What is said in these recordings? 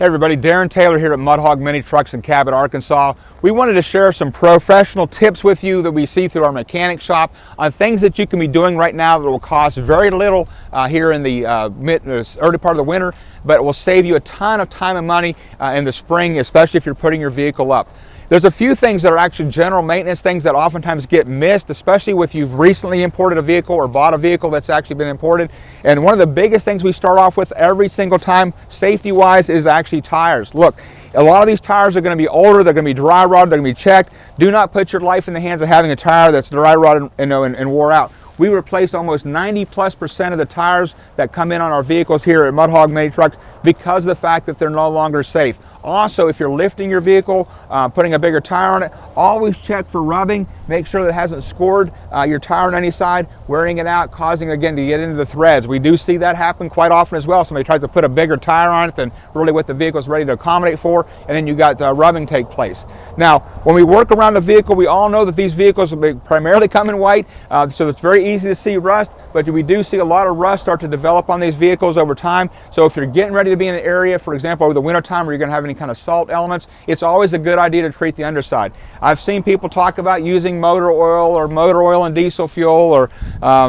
Hey everybody, Darren Taylor here at Mudhog Mini Trucks in Cabot, Arkansas. We wanted to share some professional tips with you that we see through our mechanic shop on things that you can be doing right now that will cost very little here in the early part of the winter, but it will save you a ton of time and money in the spring, especially if you're putting your vehicle up. There's a few things that are actually general maintenance things that oftentimes get missed, especially if you've recently imported a vehicle or bought a vehicle that's actually been imported. And one of the biggest things we start off with every single time, safety-wise, is actually tires. Look, a lot of these tires are going to be older, they're going to be dry rotted, they're going to be checked. Do not put your life in the hands of having a tire that's dry rotted and wore out. We replace almost 90+% of the tires that come in on our vehicles here at Mudhog Mini Trucks because of the fact that they're no longer safe. Also, if you're lifting your vehicle, putting a bigger tire on it, always check for rubbing. Make sure that it hasn't scored your tire on any side, wearing it out, causing, again, to get into the threads. We do see that happen quite often as well. Somebody tries to put a bigger tire on it than really what the vehicle is ready to accommodate for, and then you got rubbing take place. Now, when we work around the vehicle, we all know that these vehicles primarily come in white, so it's very easy to see rust, but we do see a lot of rust start to develop on these vehicles over time. So if you're getting ready to be in an area, for example, over the winter time where you're going to have any kind of salt elements, it's always a good idea to treat the underside. I've seen people talk about using motor oil and diesel fuel or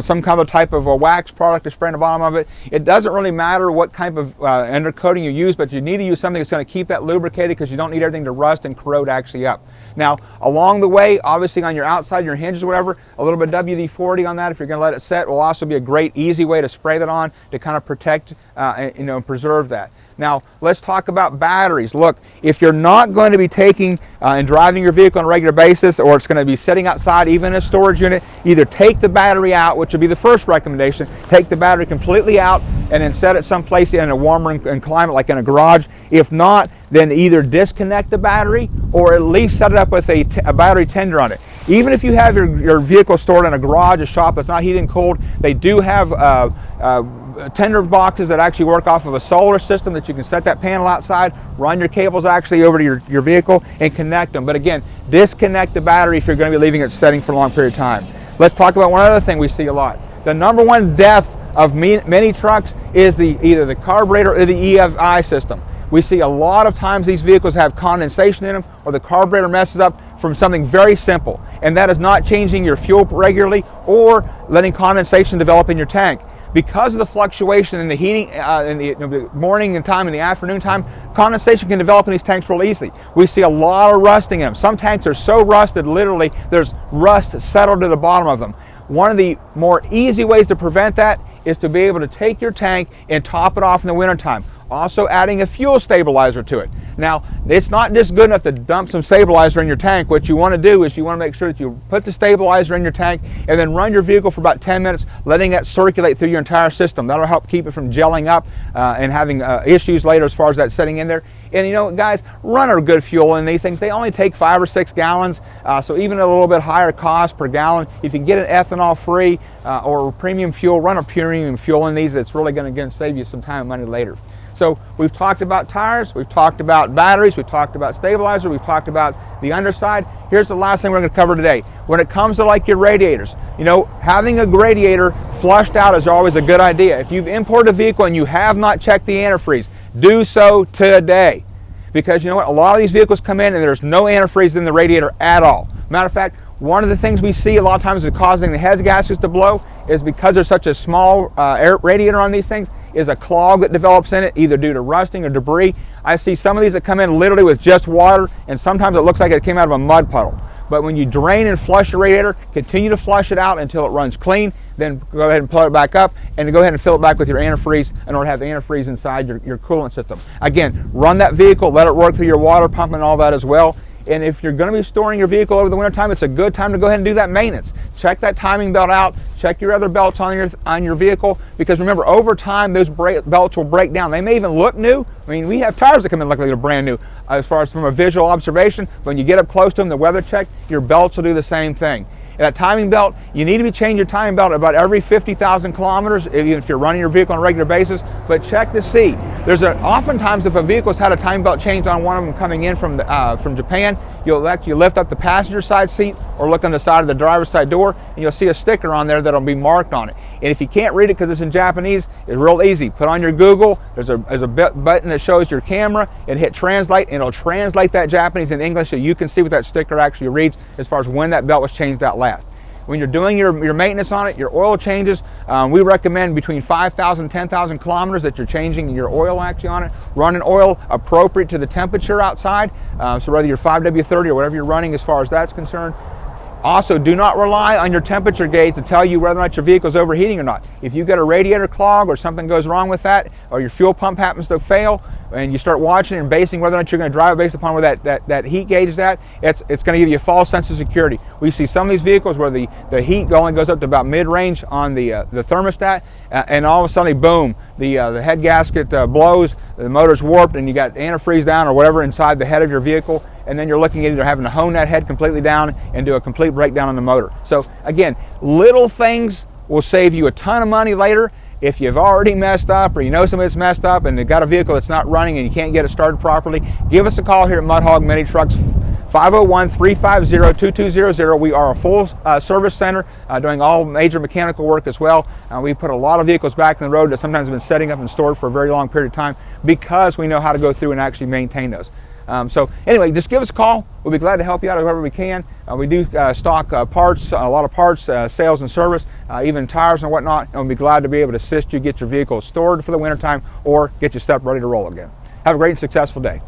some kind of type of a wax product to spray on the bottom of it. It doesn't really matter what type of undercoating you use, but you need to use something that's going to keep that lubricated because you don't need everything to rust and corrode actually up. Now, along the way, obviously on your outside, your hinges or whatever, a little bit of WD-40 on that if you're going to let it set will also be a great, easy way to spray that on to kind of protect, and preserve that. Now, let's talk about batteries. Look, if you're not going to be taking and driving your vehicle on a regular basis, or it's going to be sitting outside, even in a storage unit, either take the battery out, which would be the first recommendation, take the battery completely out and then set it someplace in a warmer climate, like in a garage. If not, then either disconnect the battery or at least set it up with a battery tender on it. Even if you have your vehicle stored in a garage, a shop that's not heated and cooled, they do have tender boxes that actually work off of a solar system that you can set that panel outside, run your cables actually over to your vehicle and connect them. But again, disconnect the battery if you're going to be leaving it setting for a long period of time. Let's talk about one other thing we see a lot. The number one death of many trucks is either the carburetor or the EFI system. We see a lot of times these vehicles have condensation in them or the carburetor messes up from something very simple, and that is not changing your fuel regularly or letting condensation develop in your tank. Because of the fluctuation in the heating in the morning and time and the afternoon time, condensation can develop in these tanks real easily. We see a lot of rusting in them. Some tanks are so rusted, literally, there's rust settled to the bottom of them. One of the more easy ways to prevent that is to be able to take your tank and top it off in the wintertime. Also adding a fuel stabilizer to it. Now, it's not just good enough to dump some stabilizer in your tank. What you want to do is you want to make sure that you put the stabilizer in your tank and then run your vehicle for about 10 minutes, letting that circulate through your entire system. That'll help keep it from gelling up and having issues later as far as that setting in there. And you know, guys, run a good fuel in these things. They only take 5 or 6 gallons, so even at a little bit higher cost per gallon, if you can get an ethanol-free or premium fuel, run a premium fuel in these. It's really going to save you some time and money later. So we've talked about tires, we've talked about batteries, we've talked about stabilizer, we've talked about the underside. Here's the last thing we're going to cover today. When it comes to like your radiators, you know, having a radiator flushed out is always a good idea. If you've imported a vehicle and you have not checked the antifreeze, do so today. Because you know what, a lot of these vehicles come in and there's no antifreeze in the radiator at all. Matter of fact, one of the things we see a lot of times is causing the head gaskets to blow is because there's such a small air radiator on these things, is a clog that develops in it, either due to rusting or debris. I see some of these that come in literally with just water, and sometimes it looks like it came out of a mud puddle. But when you drain and flush your radiator, continue to flush it out until it runs clean, then go ahead and plug it back up, and go ahead and fill it back with your antifreeze in order to have the antifreeze inside your coolant system. Again, run that vehicle, let it work through your water pump and all that as well. And if you're going to be storing your vehicle over the winter time, it's a good time to go ahead and do that maintenance. Check that timing belt out, check your other belts on your vehicle, because remember, over time those belts will break down. They may even look new. I mean, we have tires that come in look like they're brand new as far as from a visual observation. When you get up close to them, the weather check, your belts will do the same thing. And that timing belt, you need to be changing your timing belt about every 50,000 kilometers, even if you're running your vehicle on a regular basis. But check to see, Oftentimes if a vehicle's had a time belt change on one of them coming in from Japan, you'll actually lift up the passenger side seat or look on the side of the driver's side door, and you'll see a sticker on there that'll be marked on it. And if you can't read it because it's in Japanese, it's real easy. Put on your Google, there's a button that shows your camera, and hit translate, and it'll translate that Japanese and English so you can see what that sticker actually reads as far as when that belt was changed out last. When you're doing your maintenance on it, your oil changes, we recommend between 5,000 and 10,000 kilometers that you're changing your oil actually on it. Run an oil appropriate to the temperature outside, so whether you're 5W30 or whatever you're running as far as that's concerned. Also, do not rely on your temperature gauge to tell you whether or not your vehicle is overheating or not. If you get a radiator clog or something goes wrong with that, or your fuel pump happens to fail, and you start watching and basing whether or not you're going to drive based upon where that heat gauge is at, it's going to give you a false sense of security. We see some of these vehicles where the heat only goes up to about mid-range on the thermostat, and all of a sudden, boom, the head gasket blows, the motor's warped, and you got antifreeze down or whatever inside the head of your vehicle, and then you're looking at either having to hone that head completely down and do a complete breakdown on the motor. So again, little things will save you a ton of money later. If you've already messed up, or you know somebody's messed up and they've got a vehicle that's not running and you can't get it started properly, give us a call here at Mud Hog Mini Trucks, 501-350-2200. We are a full service center doing all major mechanical work as well. We put a lot of vehicles back in the road that sometimes have been setting up and stored for a very long period of time because we know how to go through and actually maintain those. So anyway, just give us a call. We'll be glad to help you out however we can. We do stock parts, a lot of parts, sales and service, even tires and whatnot, and we'll be glad to be able to assist you get your vehicle stored for the wintertime or get you set ready to roll again. Have a great and successful day.